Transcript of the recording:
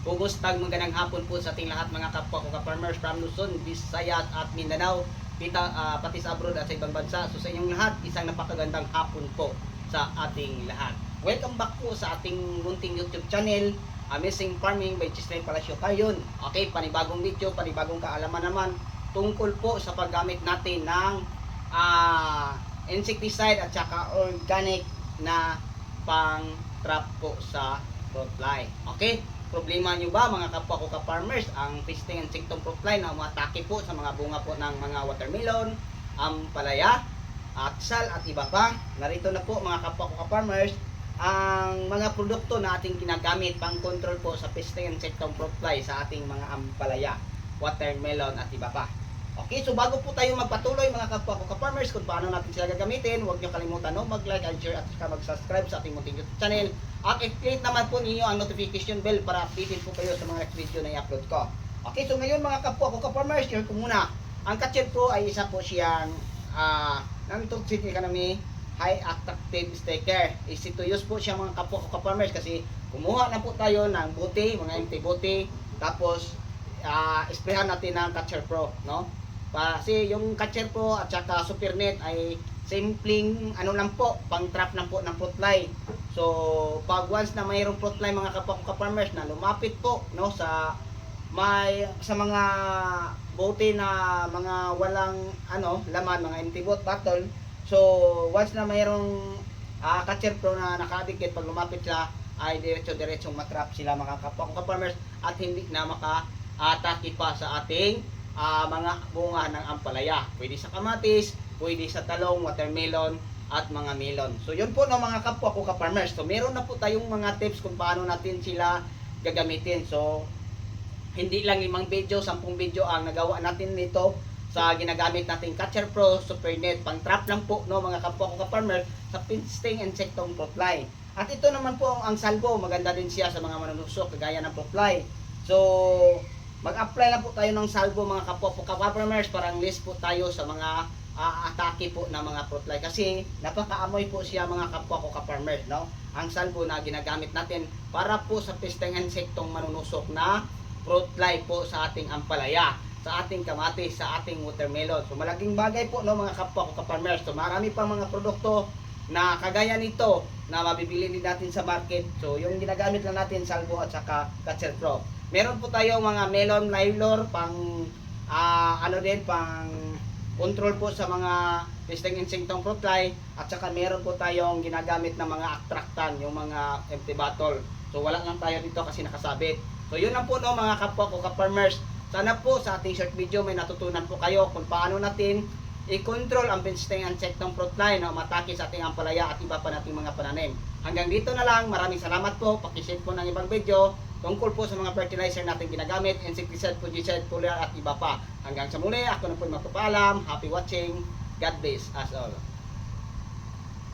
Kumusta magandang hapon po sa ating lahat mga kapwa ko ka-farmers from Luzon, Visayas at Mindanao, pati sa abroad at sa ibang bansa. So sa inyong lahat, isang napakagandang hapon po sa ating lahat. Welcome back po sa ating munting YouTube channel, Amazing Farming by Chisley Palacio Cayon. Okay, panibagong video, panibagong kaalaman naman tungkol po sa paggamit natin ng insecticide at saka organic na pang trap po sa fruit fly. Okay? Problema nyo ba mga kapwa ko ka-farmers ang pesting and insectong fruit fly na umatake po sa mga bunga po ng mga watermelon, ampalaya, atsal at iba pa? Narito na po mga kapwa ko ka-farmers ang mga produkto na ating ginagamit pang control po sa pesting and insectong fruit fly sa ating mga ampalaya, watermelon at iba pa. Okay, so bago po tayo magpatuloy mga kapwa ko ka-farmers kung paano natin sila gagamitin, huwag nyo kalimutan mag-like and share at mag-subscribe sa ating munting YouTube channel. At i-click naman po ninyo ang notification bell para updated po kayo sa mga next video na i-upload ko. Okay, so ngayon mga kapwa ko ka-farmers, share ko muna. Ang Catcher Pro ay isa po siyang nandito City Economy High Attractive Sticker. Easy to use po siya mga kapwa ko ka-farmers kasi kumuha na po tayo ng bote, mga empty bote, tapos isprehan natin ng Catcher Pro, no? Kasi yung Catcher Pro at saka Super Net ay simpleng ano lang po, pang trap lang po ng fruit fly. So pag once na mayroong fruit fly mga kapwa ko ka-farmers na lumapit po no sa mga bote na mga walang laman, mga empty bottle. So once na mayroong Catcher Pro na nakadikit, pag lumapit sila ay diretso-diretsong matrap sila mga kapwa ko ka-farmers at hindi na maka-atake pa sa ating mga bunga ng ampalaya. Pwede sa kamatis, pwede sa talong, watermelon, at mga melon. So yun po no mga kapwa ko ka-farmers. So meron na po tayong mga tips kung paano natin sila gagamitin. So hindi lang 5 video, 10 video ang nagawa natin nito sa ginagamit nating Catcher Pro, Super Net. Pang trap lang po no mga kapwa ko ka-farmers sa pesting insectong fruit fly. At ito naman po ang salvo. Maganda din siya sa mga manunusok kagaya ng fruit fly. So mag-apply na po tayo ng salvo mga kapwa po ka-farmers para list po tayo sa mga atake po ng mga fruit fly kasi napakaamoy po siya mga kapwa ko ka-farmers, no? Ang salvo na ginagamit natin para po sa pesting insektong manunusok na fruit fly po sa ating ampalaya, sa ating kamatis, sa ating watermelon. So malaking bagay po no mga kapwa ko ka-farmers. So marami pang mga produkto na kagaya nito na mabibili din natin sa market. So yung ginagamit lang natin salvo at saka Catcher Pro. Meron po tayo mga melon nylor pang pang control po sa mga pesting insektong fruit fly at saka meron po tayong ginagamit na mga attractant, yung mga empty bottle. So wala lang tayo dito kasi nakasabit. So yun lang po no mga kapwa ko ka-farmers. Sana po sa ating short video may natutunan po kayo kung paano natin i-control ang pesting insektong fruit fly na umatake sa ating ampalaya at iba pa nating mga pananim. Hanggang dito na lang. Maraming salamat po. Paki-share po ng ibang video tungkol po sa mga fertilizer natin ginagamit, insecticide, fungicide, foliar at iba pa. Hanggang sa muli, ako na po magpapaalam. Happy watching. God bless us all.